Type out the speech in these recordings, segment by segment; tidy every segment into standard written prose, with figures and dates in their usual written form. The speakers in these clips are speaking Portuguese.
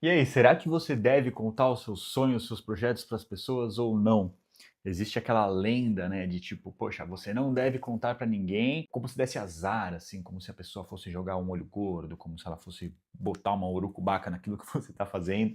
E aí, será que você deve contar os seus sonhos, os seus projetos para as pessoas ou não? Existe aquela lenda, né, de tipo, poxa, você não deve contar para ninguém, como se desse azar, assim, como se a pessoa fosse jogar um olho gordo, como se ela fosse botar uma urucubaca naquilo que você está fazendo.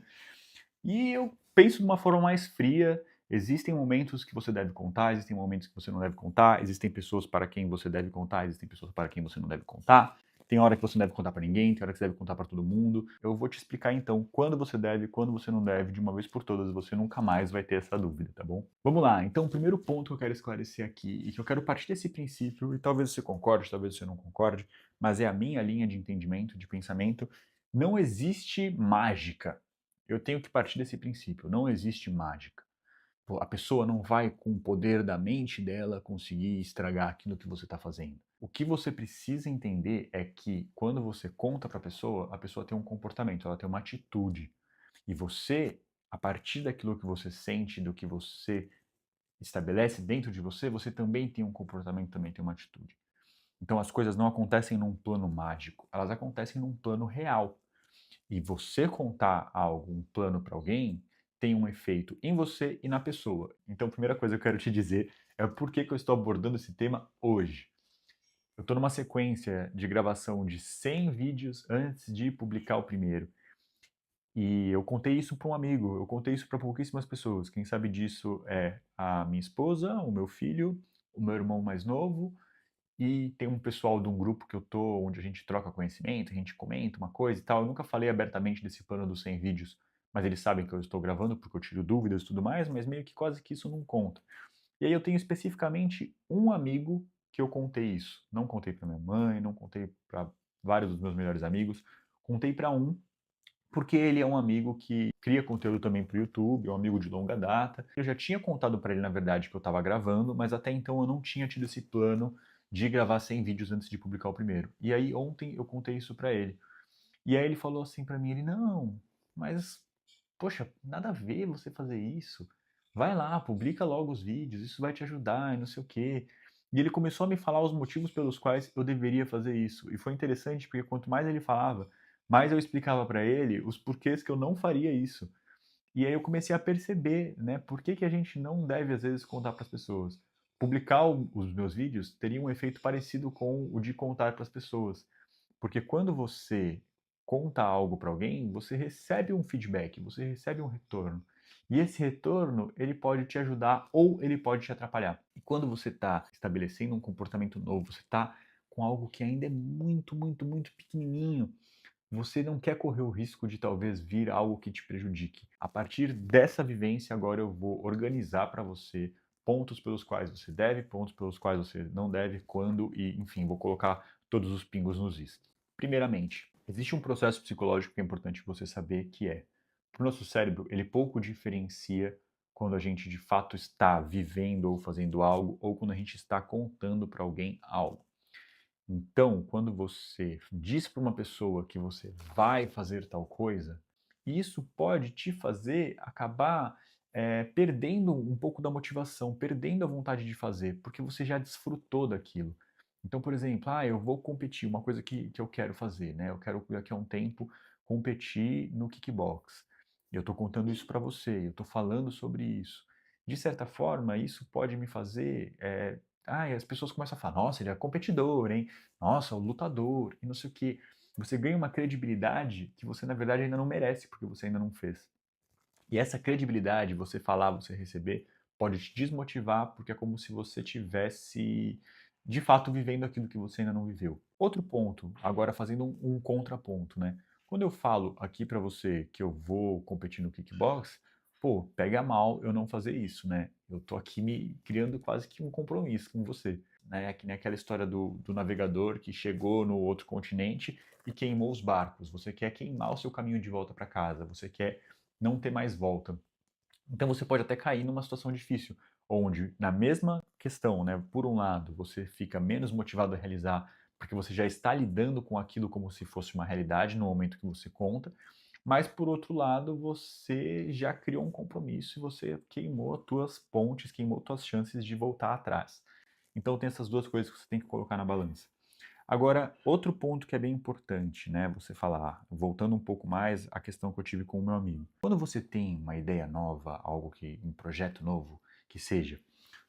E eu penso de uma forma mais fria. Existem momentos que você deve contar, existem momentos que você não deve contar, existem pessoas para quem você deve contar, existem pessoas para quem você não deve contar. Tem hora que você não deve contar para ninguém, tem hora que você deve contar para todo mundo. Eu vou te explicar então quando você deve, quando você não deve, de uma vez por todas, você nunca mais vai ter essa dúvida, tá bom? Vamos lá, então o primeiro ponto que eu quero esclarecer aqui, e que eu quero partir desse princípio, e talvez você concorde, talvez você não concorde, mas é a minha linha de entendimento, de pensamento, não existe mágica. Eu tenho que partir desse princípio, não existe mágica. A pessoa não vai, com o poder da mente dela, conseguir estragar aquilo que você está fazendo. O que você precisa entender é que quando você conta para a pessoa tem um comportamento, ela tem uma atitude. E você, a partir daquilo que você sente, do que você estabelece dentro de você, você também tem um comportamento, também tem uma atitude. Então as coisas não acontecem num plano mágico, elas acontecem num plano real. E você contar algo, um plano para alguém, tem um efeito em você e na pessoa. Então, a primeira coisa que eu quero te dizer é por que que eu estou abordando esse tema hoje. Eu estou numa sequência de gravação de 100 vídeos antes de publicar o primeiro. E eu contei isso para um amigo, eu contei isso para pouquíssimas pessoas. Quem sabe disso é a minha esposa, o meu filho, o meu irmão mais novo, e tem um pessoal de um grupo que eu tô, onde a gente troca conhecimento, a gente comenta uma coisa e tal. Eu nunca falei abertamente desse plano dos 100 vídeos, mas eles sabem que eu estou gravando porque eu tiro dúvidas e tudo mais, mas meio que quase que isso não conta. E aí eu tenho especificamente um amigo que eu contei isso. Não contei para minha mãe, não contei para vários dos meus melhores amigos, contei para um porque ele é um amigo que cria conteúdo também para o YouTube, é um amigo de longa data. Eu já tinha contado para ele, na verdade, que eu estava gravando, mas até então eu não tinha tido esse plano de gravar 100 vídeos antes de publicar o primeiro. E aí ontem eu contei isso para ele. E aí ele falou assim para mim, ele, não, mas, poxa, nada a ver você fazer isso. Vai lá, publica logo os vídeos, isso vai te ajudar e não sei o quê. E ele começou a me falar os motivos pelos quais eu deveria fazer isso. E foi interessante porque quanto mais ele falava, mais eu explicava para ele os porquês que eu não faria isso. E aí eu comecei a perceber, né, por que que a gente não deve às vezes contar para as pessoas. Publicar os meus vídeos teria um efeito parecido com o de contar para as pessoas. Porque quando você conta algo para alguém, você recebe um feedback, você recebe um retorno. E esse retorno, ele pode te ajudar ou ele pode te atrapalhar. E quando você está estabelecendo um comportamento novo, você está com algo que ainda é muito, muito, muito pequenininho, você não quer correr o risco de talvez vir algo que te prejudique. A partir dessa vivência, agora eu vou organizar para você pontos pelos quais você deve, pontos pelos quais você não deve, quando e, enfim, vou colocar todos os pingos nos is. Primeiramente, existe um processo psicológico que é importante você saber que é, para o nosso cérebro, ele pouco diferencia quando a gente de fato está vivendo ou fazendo algo ou quando a gente está contando para alguém algo. Então, quando você diz para uma pessoa que você vai fazer tal coisa, isso pode te fazer acabar perdendo um pouco da motivação, perdendo a vontade de fazer, porque você já desfrutou daquilo. Então, por exemplo, eu vou competir, uma coisa que eu quero fazer, né? Eu quero daqui a um tempo competir no kickbox. E eu estou contando isso para você, eu estou falando sobre isso. De certa forma, isso pode me fazer e as pessoas começam a falar, nossa, ele é competidor, hein? Nossa, o lutador, e não sei o quê. Você ganha uma credibilidade que você, na verdade, ainda não merece, porque você ainda não fez. E essa credibilidade, você falar, você receber, pode te desmotivar, porque é como se você tivesse, de fato, vivendo aquilo que você ainda não viveu. Outro ponto, agora fazendo um contraponto, né? Quando eu falo aqui pra você que eu vou competir no kickbox, pô, pega mal eu não fazer isso, né? Eu tô aqui me criando quase que um compromisso com você, né? Que nem aquela história do navegador que chegou no outro continente e queimou os barcos. Você quer queimar o seu caminho de volta para casa, você quer não ter mais volta. Então você pode até cair numa situação difícil, onde na mesma questão, né, por um lado, você fica menos motivado a realizar, porque você já está lidando com aquilo como se fosse uma realidade no momento que você conta, mas por outro lado, você já criou um compromisso e você queimou as tuas pontes, queimou tuas chances de voltar atrás. Então tem essas duas coisas que você tem que colocar na balança. Agora, outro ponto que é bem importante, né, você falar, voltando um pouco mais à questão que eu tive com o meu amigo. Quando você tem uma ideia nova, algo que, um projeto novo, que seja,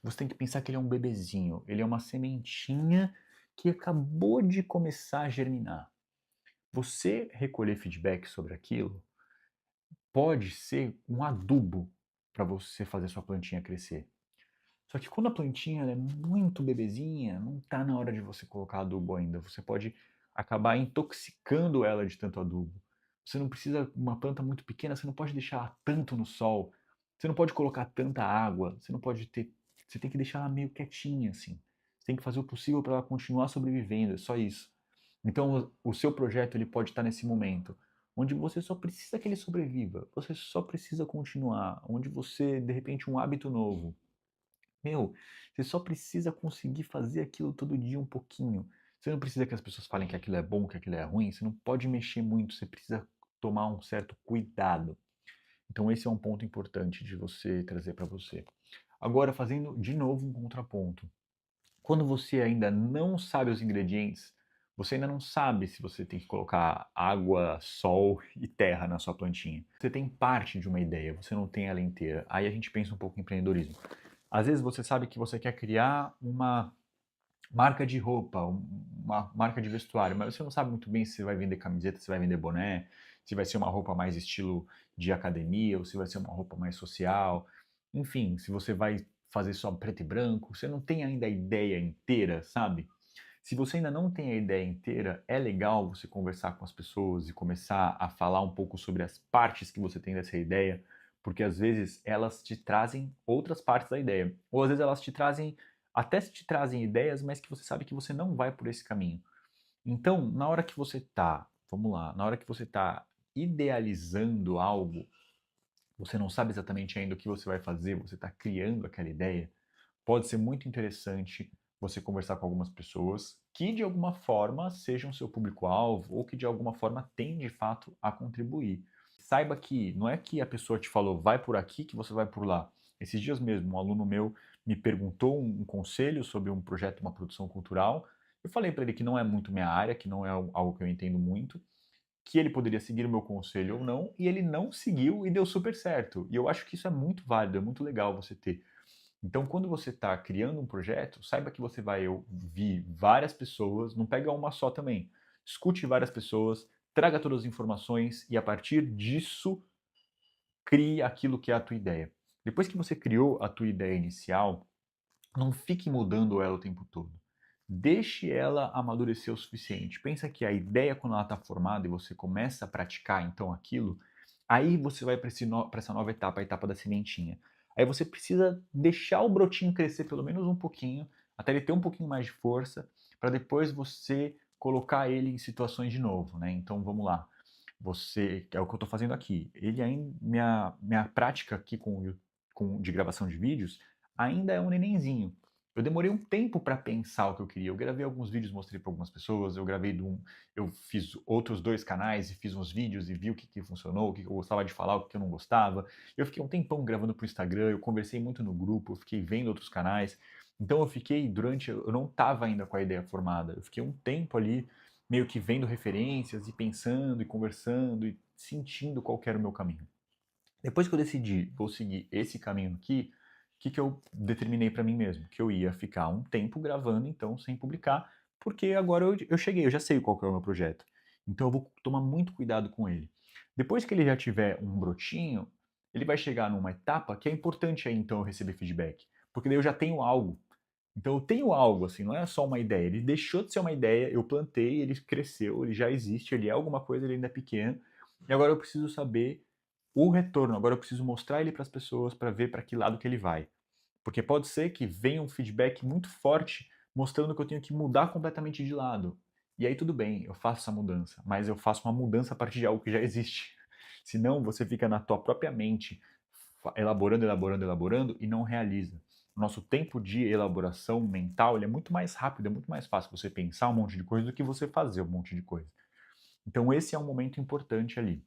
você tem que pensar que ele é um bebezinho, ele é uma sementinha que acabou de começar a germinar. Você recolher feedback sobre aquilo pode ser um adubo para você fazer sua plantinha crescer. Só que quando a plantinha ela é muito bebezinha, não está na hora de você colocar adubo ainda. Você pode acabar intoxicando ela de tanto adubo. Você não precisa, uma planta muito pequena, você não pode deixar ela tanto no sol. Você não pode colocar tanta água. Você não pode ter. Você tem que deixar ela meio quietinha, assim. Você tem que fazer o possível para ela continuar sobrevivendo, é só isso. Então, o seu projeto ele pode estar nesse momento, onde você só precisa que ele sobreviva, você só precisa continuar, onde você, de repente, um hábito novo. Meu, você só precisa conseguir fazer aquilo todo dia um pouquinho. Você não precisa que as pessoas falem que aquilo é bom, que aquilo é ruim, você não pode mexer muito, você precisa tomar um certo cuidado. Então esse é um ponto importante de você trazer para você. Agora, fazendo de novo um contraponto. Quando você ainda não sabe os ingredientes, você ainda não sabe se você tem que colocar água, sol e terra na sua plantinha. Você tem parte de uma ideia, você não tem ela inteira. Aí a gente pensa um pouco em empreendedorismo. Às vezes você sabe que você quer criar uma marca de roupa, uma marca de vestuário, mas você não sabe muito bem se vai vender camiseta, se vai vender boné, se vai ser uma roupa mais estilo de academia ou se vai ser uma roupa mais social. Enfim, se você vai fazer só preto e branco, você não tem ainda a ideia inteira, sabe? Se você ainda não tem a ideia inteira, é legal você conversar com as pessoas e começar a falar um pouco sobre as partes que você tem dessa ideia, porque às vezes elas te trazem outras partes da ideia, ou às vezes elas te trazem, até te trazem ideias, mas que você sabe que você não vai por esse caminho. Então, na hora que você tá, vamos lá, na hora que você tá idealizando algo, você não sabe exatamente ainda o que você vai fazer, você está criando aquela ideia, pode ser muito interessante você conversar com algumas pessoas que de alguma forma sejam seu público-alvo ou que de alguma forma têm de fato a contribuir. Saiba que não é que a pessoa te falou vai por aqui que você vai por lá. Esses dias mesmo, um aluno meu me perguntou um conselho sobre um projeto, uma produção cultural. Eu falei para ele que não é muito minha área, que não é algo que eu entendo muito, que ele poderia seguir o meu conselho ou não, e ele não seguiu e deu super certo. E eu acho que isso é muito válido, é muito legal você ter. Então, quando você está criando um projeto, saiba que você vai ouvir várias pessoas, não pega uma só também. Escute várias pessoas, traga todas as informações e a partir disso crie aquilo que é a tua ideia. Depois que você criou a tua ideia inicial, não fique mudando ela o tempo todo. Deixe ela amadurecer o suficiente. Pensa que a ideia, quando ela está formada e você começa a praticar então aquilo, aí você vai para essa nova etapa, a etapa da sementinha. Aí você precisa deixar o brotinho crescer pelo menos um pouquinho, até ele ter um pouquinho mais de força, para depois você colocar ele em situações de novo, né? Então vamos lá. Você, é o que eu estou fazendo aqui. Ele ainda, minha prática aqui de gravação de vídeos ainda é um nenenzinho. Eu demorei um tempo para pensar o que eu queria. Eu gravei alguns vídeos, mostrei para algumas pessoas. Eu fiz outros dois canais e fiz uns vídeos e vi o que funcionou, o que eu gostava de falar, o que eu não gostava. Eu fiquei um tempão gravando para o Instagram. Eu conversei muito no grupo, eu fiquei vendo outros canais. Então eu fiquei eu não estava ainda com a ideia formada. Eu fiquei um tempo ali meio que vendo referências e pensando e conversando e sentindo qual que era o meu caminho. Depois que eu decidi, vou seguir esse caminho aqui, o que eu determinei para mim mesmo? Que eu ia ficar um tempo gravando, então, sem publicar, porque agora eu cheguei, eu já sei qual que é o meu projeto. Então eu vou tomar muito cuidado com ele. Depois que ele já tiver um brotinho, ele vai chegar numa etapa que é importante aí, então, eu receber feedback. Porque daí eu já tenho algo. Então eu tenho algo, assim, não é só uma ideia. Ele deixou de ser uma ideia, eu plantei, ele cresceu, ele já existe, ele é alguma coisa, ele ainda é pequeno. E agora eu preciso saber o retorno. Agora eu preciso mostrar ele para as pessoas para ver para que lado que ele vai. Porque pode ser que venha um feedback muito forte mostrando que eu tenho que mudar completamente de lado. E aí tudo bem, eu faço essa mudança, mas eu faço uma mudança a partir de algo que já existe. Senão você fica na tua própria mente elaborando, elaborando, elaborando e não realiza. O nosso tempo de elaboração mental ele é muito mais rápido, é muito mais fácil você pensar um monte de coisa do que você fazer um monte de coisa. Então esse é um momento importante ali.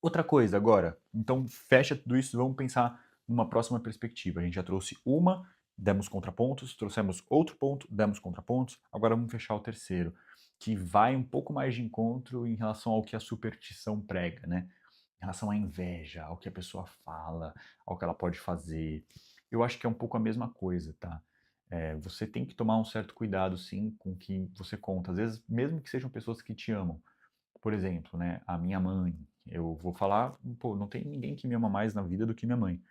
Outra coisa agora, então fecha tudo isso, vamos pensar numa próxima perspectiva. A gente já trouxe uma, demos contrapontos, trouxemos outro ponto, demos contrapontos, agora vamos fechar o terceiro. que vai um pouco mais de encontro em relação ao que a superstição prega, né? Em relação à inveja, ao que a pessoa fala, ao que ela pode fazer. Eu acho que é um pouco a mesma coisa, tá? Você tem que tomar um certo cuidado, sim, com o que você conta. Às vezes, mesmo que sejam pessoas que te amam. Por exemplo, né, a minha mãe, eu vou falar, pô, não tem ninguém que me ama mais na vida do que minha mãe.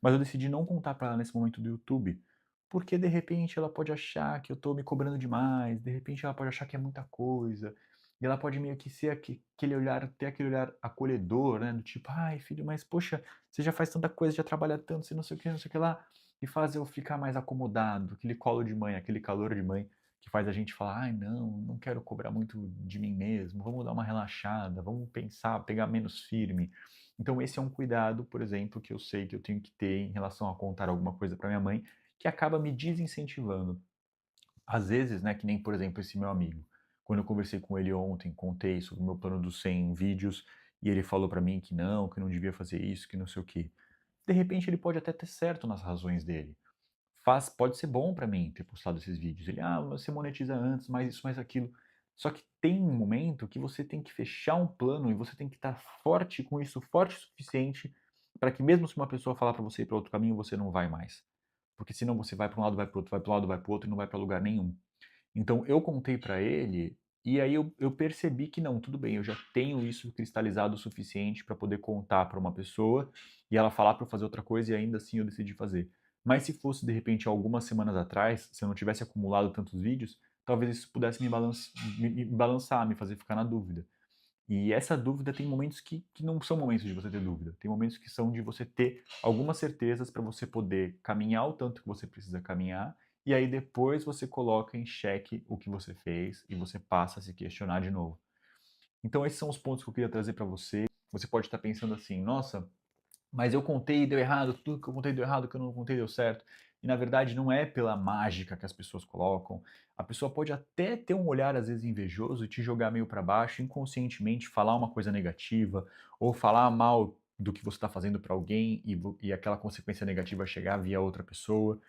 Mas eu decidi não contar pra ela nesse momento do YouTube, porque de repente ela pode achar que eu tô me cobrando demais, de repente ela pode achar que é muita coisa, e ela pode meio que ser aquele olhar, ter aquele olhar acolhedor, né, do tipo, ai filho, mas poxa, você já faz tanta coisa, já trabalha tanto, você não sei o que, não sei o que lá, e faz eu ficar mais acomodado, aquele colo de mãe, aquele calor de mãe que faz a gente falar, ai não, não quero cobrar muito de mim mesmo, vamos dar uma relaxada, vamos pensar, pegar menos firme. Então esse é um cuidado, por exemplo, que eu sei que eu tenho que ter em relação a contar alguma coisa para minha mãe, que acaba me desincentivando. Às vezes, né, que nem por exemplo esse meu amigo, quando eu conversei com ele ontem, contei sobre o meu plano dos 100 vídeos, e ele falou para mim que não devia fazer isso, que não sei o quê. De repente ele pode até ter certo nas razões dele. Pode ser bom para mim ter postado esses vídeos. Ele: "Ah, você monetiza antes, mais isso, mais aquilo". Só que tem um momento que você tem que fechar um plano e você tem que estar forte com isso, forte o suficiente para que mesmo se uma pessoa falar para você ir para outro caminho, você não vai mais. Porque senão você vai para um lado, vai para o outro, vai para um lado, vai para o outro e não vai para lugar nenhum. Então eu contei para ele, e aí eu percebi que não, tudo bem, eu já tenho isso cristalizado o suficiente para poder contar para uma pessoa e ela falar para eu fazer outra coisa e ainda assim eu decidi fazer. Mas se fosse de repente algumas semanas atrás, se eu não tivesse acumulado tantos vídeos, talvez isso pudesse me balançar, me fazer ficar na dúvida. E essa dúvida tem momentos que não são momentos de você ter dúvida, tem momentos que são de você ter algumas certezas para você poder caminhar o tanto que você precisa caminhar, e aí depois você coloca em xeque o que você fez e você passa a se questionar de novo. Então esses são os pontos que eu queria trazer para você. Você pode estar pensando assim, nossa, mas eu contei e deu errado, tudo que eu contei deu errado, que eu não contei deu certo. E na verdade não é pela mágica que as pessoas colocam. A pessoa pode até ter um olhar às vezes invejoso e te jogar meio para baixo, inconscientemente falar uma coisa negativa ou falar mal do que você está fazendo para alguém e aquela consequência negativa chegar via outra pessoa.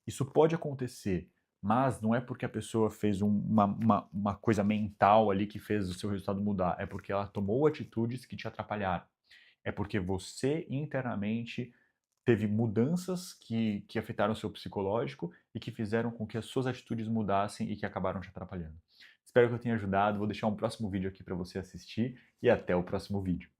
Isso pode acontecer, mas não é porque a pessoa fez uma coisa mental ali que fez o seu resultado mudar, é porque ela tomou atitudes que te atrapalharam. É porque você internamente teve mudanças que afetaram o seu psicológico e que fizeram com que as suas atitudes mudassem e que acabaram te atrapalhando. Espero que eu tenha ajudado. Vou deixar um próximo vídeo aqui para você assistir e até o próximo vídeo.